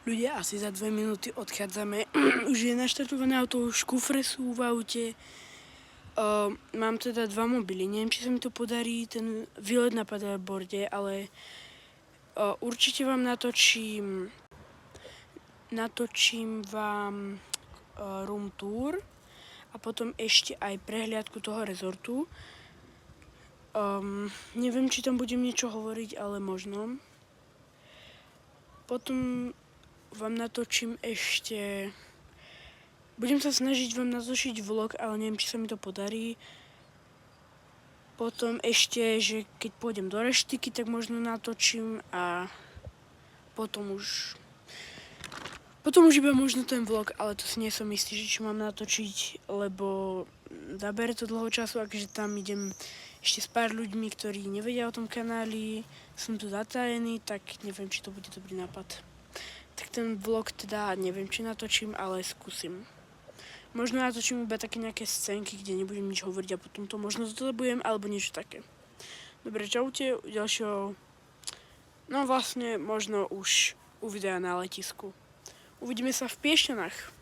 Ľudia, asi za 2 minúty odchádzame. Už je naštartované auto, už kufre sú v aute. Mám teda 2 mobily. Neviem, či sa mi to podarí, ten výlet na paddleboarde, ale určite vám natočím vám room tour a potom ešte aj prehliadku toho rezortu. Neviem, či tam budem niečo hovoriť, ale možno. Potom vám natočím ešte... Budem sa snažiť vám natočiť vlog, ale neviem, či sa mi to podarí. Potom ešte, že keď pôjdem do reštiky, tak možno natočím a potom už iba možno ten vlog, ale to si nie som istý, že čo mám natočiť, lebo zabere to dlho času, akže tam idem ešte s pár ľuďmi, ktorí nevedia o tom kanáli, som tu zatajený, tak neviem, či to bude dobrý nápad. Tak ten vlog teda neviem, či natočím, ale skúsim. Možno natočím iba také nejaké scénky, kde nebudem nič hovoriť a potom to možno zotabujem, alebo niečo také. Dobre, čaute, ďalšieho, no vlastne možno už u videa na letisku. Uvidíme sa v Piešťanách.